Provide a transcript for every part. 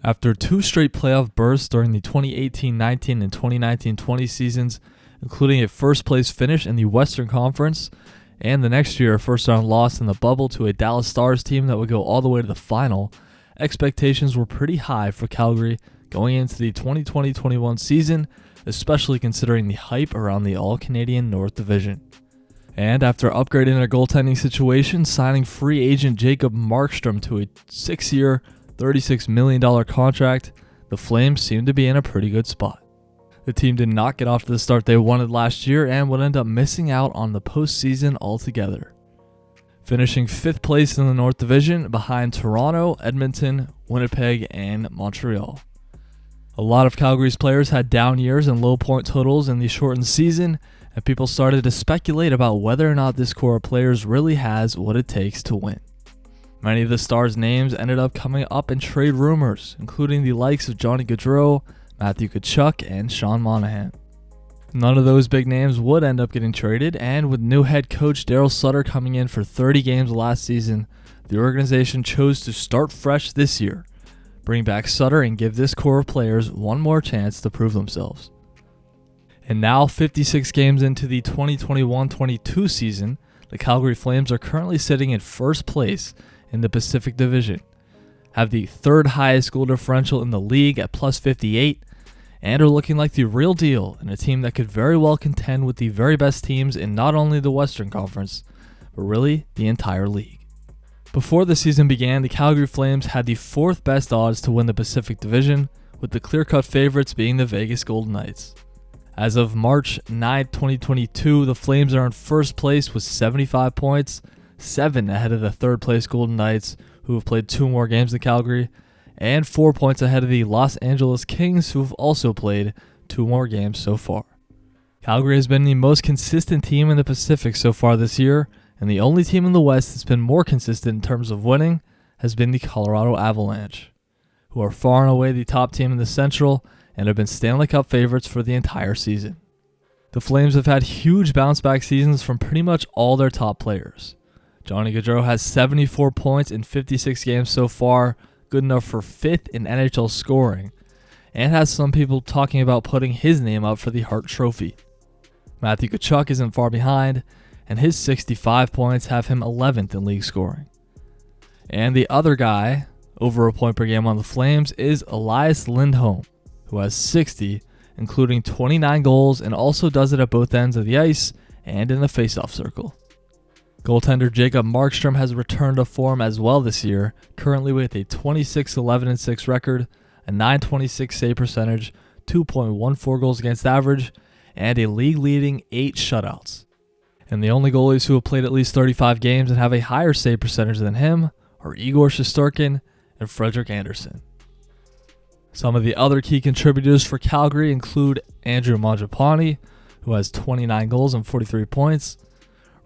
After two straight playoff bursts during the 2018-19 and 2019-20 seasons, including a first-place finish in the Western Conference, and the next year a first-round loss in the bubble to a Dallas Stars team that would go all the way to the final, expectations were pretty high for Calgary going into the 2020-21 season, especially considering the hype around the All-Canadian North Division. And after upgrading their goaltending situation, signing free agent Jacob Markstrom to a 6-year, $36 million contract, the Flames seemed to be in a pretty good spot. The team did not get off to the start they wanted last year and would end up missing out on the postseason altogether, finishing 5th place in the North Division behind Toronto, Edmonton, Winnipeg, and Montreal. A lot of Calgary's players had down years and low point totals in the shortened season, and people started to speculate about whether or not this core of players really has what it takes to win. Many of the Stars' names ended up coming up in trade rumors, including the likes of Johnny Gaudreau, Matthew Tkachuk, and Sean Monahan. None of those big names would end up getting traded, and with new head coach Darryl Sutter coming in for 30 games last season, the organization chose to start fresh this year, bring back Sutter, and give this core of players one more chance to prove themselves. And now, 56 games into the 2021-22 season, the Calgary Flames are currently sitting in first place in the Pacific Division, have the 3rd highest goal differential in the league at plus 58, and are looking like the real deal in a team that could very well contend with the very best teams in not only the Western Conference, but really the entire league. Before the season began, the Calgary Flames had the 4th best odds to win the Pacific Division, with the clear-cut favorites being the Vegas Golden Knights. As of March 9, 2022, the Flames are in first place with 75 points, 7 ahead of the 3rd place Golden Knights, who have played 2 more games than Calgary, and 4 points ahead of the Los Angeles Kings, who have also played 2 more games so far. Calgary has been the most consistent team in the Pacific so far this year, and the only team in the West that's been more consistent in terms of winning has been the Colorado Avalanche, who are far and away the top team in the Central and have been Stanley Cup favorites for the entire season. The Flames have had huge bounce-back seasons from pretty much all their top players. Johnny Gaudreau has 74 points in 56 games so far, good enough for 5th in NHL scoring, and has some people talking about putting his name up for the Hart Trophy. Matthew Tkachuk isn't far behind, and his 65 points have him 11th in league scoring. And the other guy, over a point per game on the Flames, is Elias Lindholm, who has 60, including 29 goals, and also does it at both ends of the ice and in the faceoff circle. Goaltender Jacob Markstrom has returned to form as well this year, currently with a 26-11-6 record, a .926 save percentage, 2.14 goals against average, and a league-leading 8 shutouts. And the only goalies who have played at least 35 games and have a higher save percentage than him are Igor Shesterkin and Frederik Andersen. Some of the other key contributors for Calgary include Andrew Mangiapane, who has 29 goals and 43 points,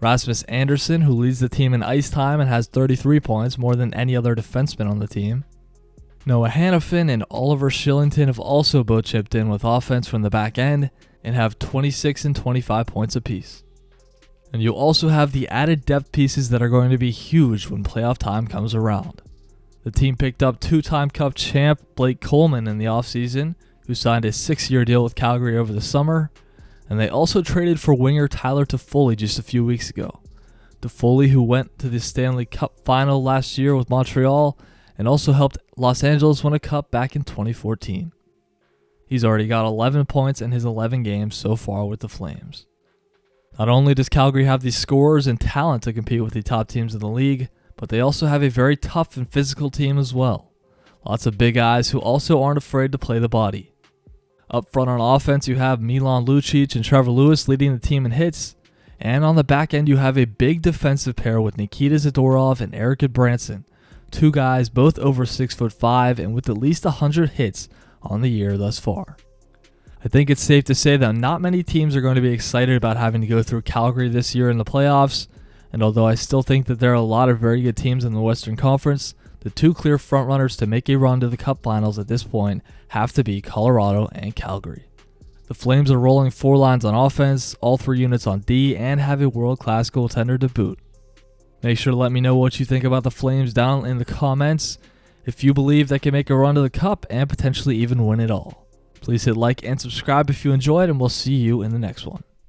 Rasmus Andersson, who leads the team in ice time and has 33 points, more than any other defenseman on the team. Noah Hanifin and Oliver Shillington have also both chipped in with offense from the back end and have 26 and 25 points apiece. And you also have the added depth pieces that are going to be huge when playoff time comes around. The team picked up 2-time Cup champ Blake Coleman in the offseason, who signed a 6-year deal with Calgary over the summer, and they also traded for winger Tyler Toffoli just a few weeks ago. Toffoli, who went to the Stanley Cup Final last year with Montreal and also helped Los Angeles win a cup back in 2014. He's already got 11 points in his 11 games so far with the Flames. Not only does Calgary have the scorers and talent to compete with the top teams in the league, but they also have a very tough and physical team as well. Lots of big guys who also aren't afraid to play the body. Up front on offense, you have Milan Lucic and Trevor Lewis leading the team in hits, and on the back end, you have a big defensive pair with Nikita Zadorov and Eric Goodbranson, 2 guys both over 6'5" and with at least 100 hits on the year thus far. I think it's safe to say that not many teams are going to be excited about having to go through Calgary this year in the playoffs, and although I still think that there are a lot of very good teams in the Western Conference, the 2 clear frontrunners to make a run to the Cup Finals at this point have to be Colorado and Calgary. The Flames are rolling 4 lines on offense, all 3 units on D, and have a world-class goaltender to boot. Make sure to let me know what you think about the Flames down in the comments. if you believe they can make a run to the cup and potentially even win it all. Please hit like and subscribe if you enjoyed, and we'll see you in the next one.